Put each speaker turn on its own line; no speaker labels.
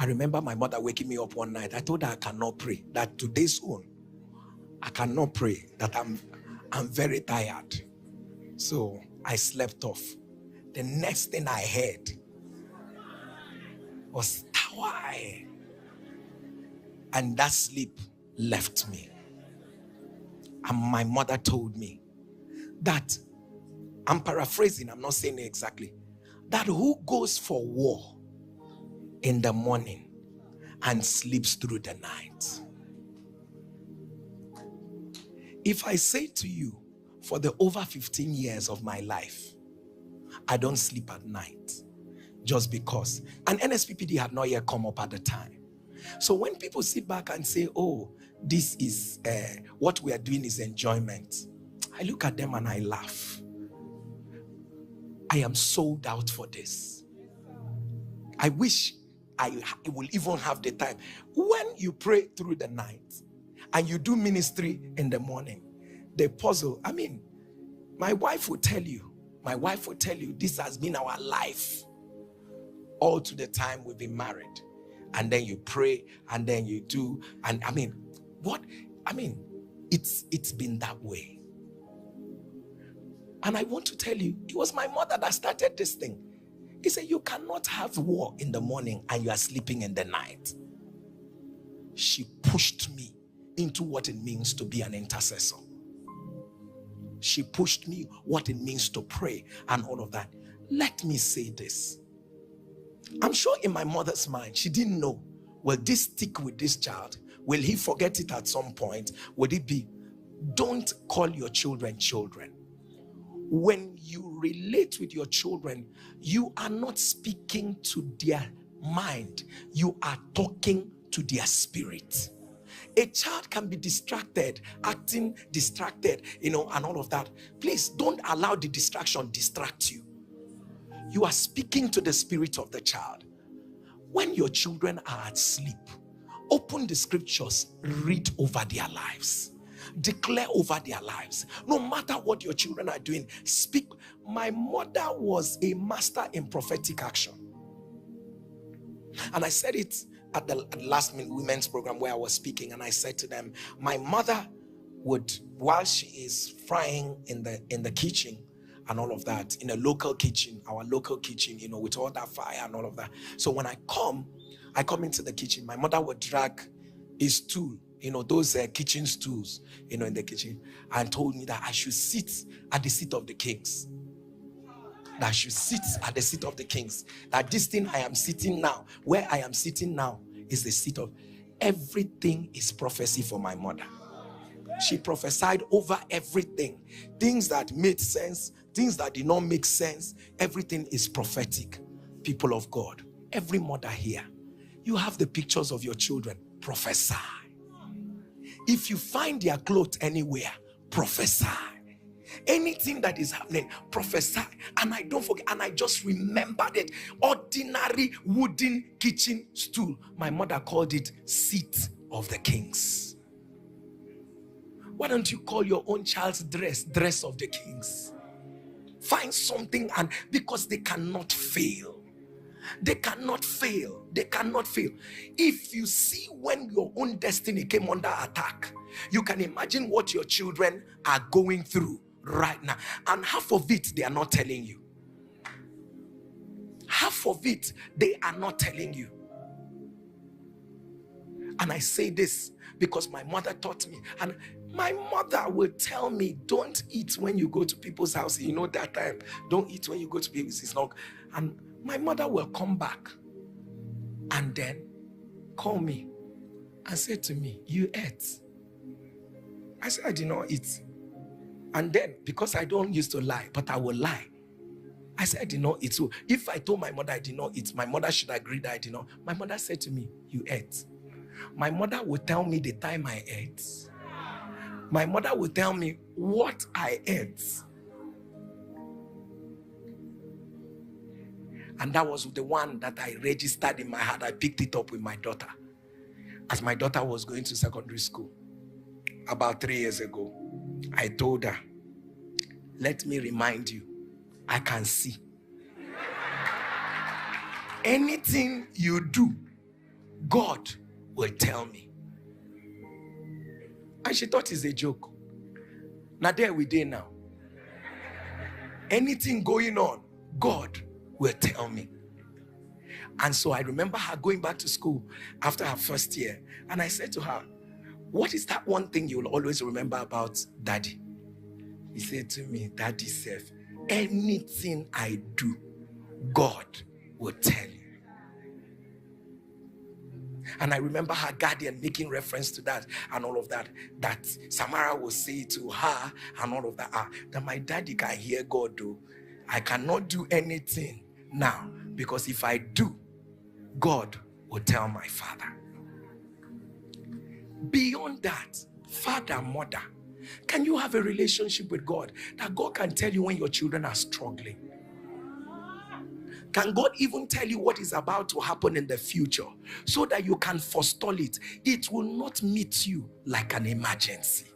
I remember my mother waking me up one night. I told her I cannot pray. That today's own, I cannot pray. That I'm very tired. So I slept off. The next thing I heard was Tawai. And that sleep left me. And my mother told me that, I'm paraphrasing, I'm not saying it exactly, that who goes for war in the morning and sleeps through the night? If I say to you, for the over 15 years of my life, I don't sleep at night, just because. And NSPPD had not yet come up at the time. So when people sit back and say, oh, this is what we are doing is enjoyment, I look at them and I laugh. I am sold out for this. I wish I will even have the time. When you pray through the night and you do ministry in the morning, the puzzle, I mean, my wife will tell you, this has been our life all to the time we've been married. And then you pray, and then you do, and it's been that way. And I want to tell you, it was my mother that started this thing. He said, you cannot have war in the morning and you are sleeping in the night. She pushed me into what it means to be an intercessor. She pushed me what it means to pray and all of that. Let me say this. I'm sure in my mother's mind, she didn't know, will this stick with this child? Will he forget it at some point? Would it be? Don't call your children children. When you relate with your children, you are not speaking to their mind. You are talking to their spirit. A child can be distracted, acting distracted, and all of that. Please don't allow the distraction distract you. You are speaking to the spirit of the child. When your children are at sleep, open the scriptures, read over their lives. Declare over their lives. No matter what your children are doing, speak. My mother was a master in prophetic action. And I said it at the last women's program where I was speaking, and I said to them, my mother would, while she is frying in the kitchen and all of that, in a local kitchen, our local kitchen, with all that fire and all of that. So when I come into the kitchen, my mother would drag a stool, those kitchen stools, in the kitchen, and told me that I should sit at the seat of the kings. That I should sit at the seat of the kings. That this thing I am sitting now, where I am sitting now, is the seat of... Everything is prophecy for my mother. She prophesied over everything. Things that made sense, things that did not make sense. Everything is prophetic. People of God, every mother here, you have the pictures of your children. Prophesy. If you find their clothes anywhere, prophesy. Anything that is happening, prophesy. And I don't forget, and I just remembered it. Ordinary wooden kitchen stool. My mother called it seat of the kings. Why don't you call your own child's dress of the kings? Find something, and because they cannot fail. They cannot fail. They cannot fail. If you see when your own destiny came under attack, you can imagine what your children are going through right now. And half of it, they are not telling you. Half of it, they are not telling you. And I say this because my mother taught me. And my mother will tell me, don't eat when you go to people's house. That time, don't eat when you go to people's. It's not. And my mother will come back and then call me and say to me, you ate. I said, I did not eat. And then, because I don't used to lie, but I will lie, I said I did not eat. So if I told my mother I did not eat, my mother should agree that I did not. My mother said to me, you ate. My mother would tell me the time I ate. My mother would tell me what I ate. And that was the one that I registered in my heart. I picked it up with my daughter as my daughter was going to secondary school about 3 years ago. I told her, let me remind you, I can see. Anything you do God will tell me. And she thought it's a joke. Now there we did now. Anything going on, God will tell me. And so I remember her going back to school after her first year. And I said to her, what is that one thing you'll always remember about Daddy? He said to me, Daddy said, anything I do, God will tell you. And I remember her guardian making reference to that and all of that, that Samara will say to her and all of that, that my daddy can hear God though. I cannot do anything now, because if I do, God will tell my father. Beyond that, father, mother, can you have a relationship with God that God can tell you when your children are struggling? Can God even tell you what is about to happen in the future so that you can forestall it? It will not meet you like an emergency.